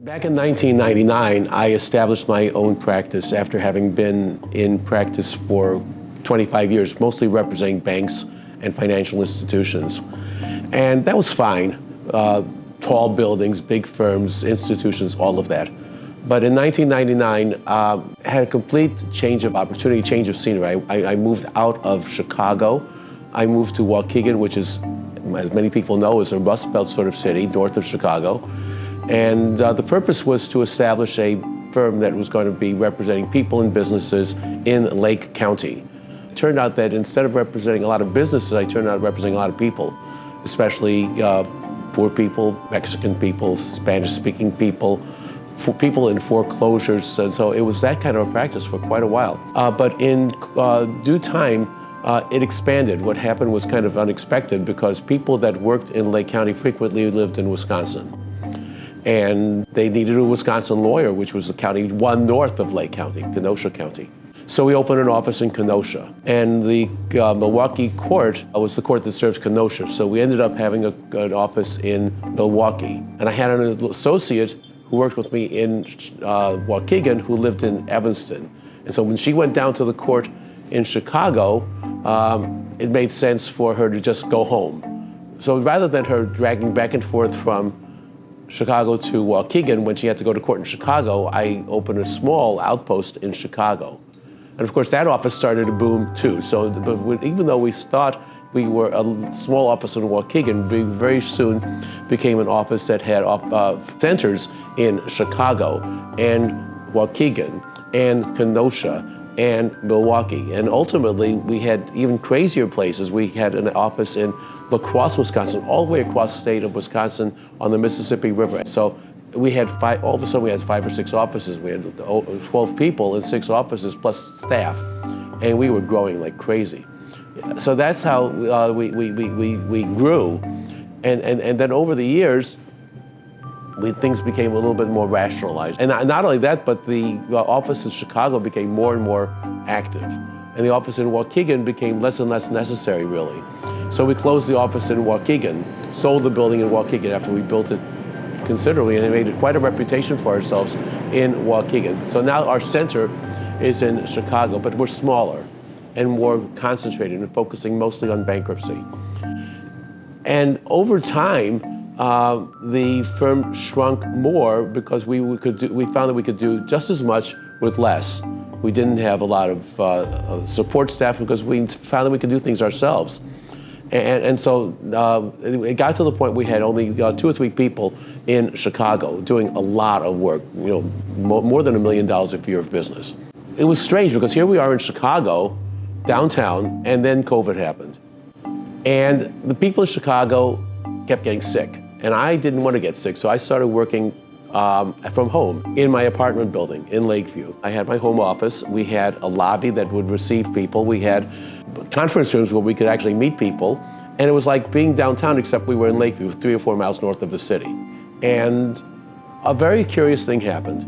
Back in 1999, I established my own practice after having been in practice for 25 years, mostly representing banks and financial institutions. And that was fine. Tall buildings, big firms, institutions, all of that. But in 1999, I had a complete change of opportunity, change of scenery. I moved out of Chicago. I moved to Waukegan, which is, as many people know, is a Rust Belt sort of city north of Chicago. And the purpose was to establish a firm that was going to be representing people and businesses in Lake County. It turned out that instead of representing a lot of businesses, I turned out representing a lot of people, especially poor people, Mexican people, Spanish-speaking people, people in foreclosures. And so it was that kind of a practice for quite a while. But in due time, it expanded. What happened was kind of unexpected because people that worked in Lake County frequently lived in Wisconsin. And they needed a Wisconsin lawyer, which was the county one north of Lake County, Kenosha County. So we opened an office in Kenosha. And the Milwaukee court was the court that serves Kenosha. So we ended up having an office in Milwaukee. And I had an associate who worked with me in Waukegan who lived in Evanston. And so when she went down to the court in Chicago, it made sense for her to just go home. So rather than her dragging back and forth from Chicago to Waukegan, when she had to go to court in Chicago, I opened a small outpost in Chicago. And of course, that office started to boom too. So even though we thought we were a small office in Waukegan, we very soon became an office that had centers in Chicago and Waukegan and Kenosha and Milwaukee. And ultimately, we had even crazier places. We had an office in La Crosse, Wisconsin, all the way across the state of Wisconsin on the Mississippi River. So we had all of a sudden we had 5 or 6 offices. We had 12 people in 6 offices plus staff. And we were growing like crazy. So that's how we grew. And then over the years, things became a little bit more rationalized. And not only that, but the office in Chicago became more and more active. And the office in Waukegan became less and less necessary, really. So we closed the office in Waukegan, sold the building in Waukegan after we built it considerably, and it made quite a reputation for ourselves in Waukegan. So now our center is in Chicago, but we're smaller and more concentrated and focusing mostly on bankruptcy. And over time, the firm shrunk more because we found that we could do just as much with less. We didn't have a lot of support staff because we found that we could do things ourselves. And so it got to the point we had only 2 or 3 people in Chicago doing a lot of work, more than $1 million a year of business. It was strange because here we are in Chicago, downtown, and then COVID happened. And the people in Chicago kept getting sick. And I didn't want to get sick, so I started working from home in my apartment building in Lakeview. I had my home office. We had a lobby that would receive people. We had conference rooms where we could actually meet people. And it was like being downtown, except we were in Lakeview, 3 or 4 miles north of the city. And a very curious thing happened.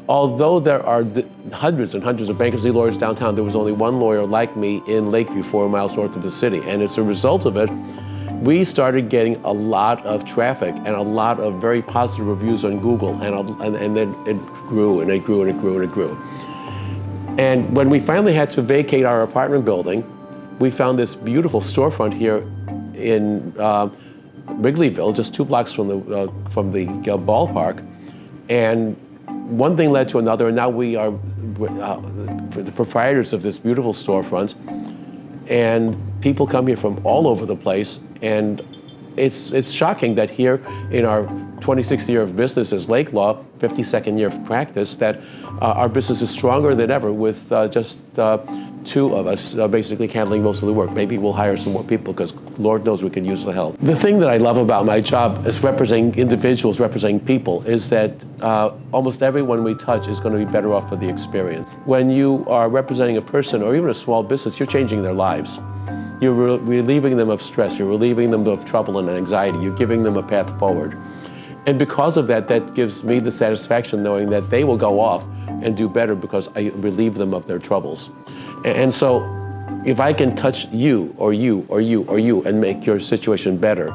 Although there are hundreds and hundreds of bankruptcy lawyers downtown, there was only one lawyer like me in Lakeview, 4 miles north of the city. And as a result of it, we started getting a lot of traffic and a lot of very positive reviews on Google, and then it grew and it grew and it grew and it grew. And when we finally had to vacate our apartment building, we found this beautiful storefront here in Wrigleyville, just 2 blocks from the ballpark. And one thing led to another, and now we are the proprietors of this beautiful storefront. And people come here from all over the place, and it's shocking that here in our 26th year of business as Lakelaw, 52nd year of practice, that our business is stronger than ever with just 2 of us basically handling most of the work. Maybe we'll hire some more people because Lord knows we could use the help. The thing that I love about my job is representing individuals, representing people, is that almost everyone we touch is going to be better off for the experience. When you are representing a person or even a small business, you're changing their lives. You're relieving them of stress, you're relieving them of trouble and anxiety, you're giving them a path forward. And because of that, that gives me the satisfaction knowing that they will go off and do better because I relieve them of their troubles. And so if I can touch you or you or you or you and make your situation better,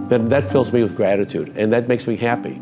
then that fills me with gratitude and that makes me happy.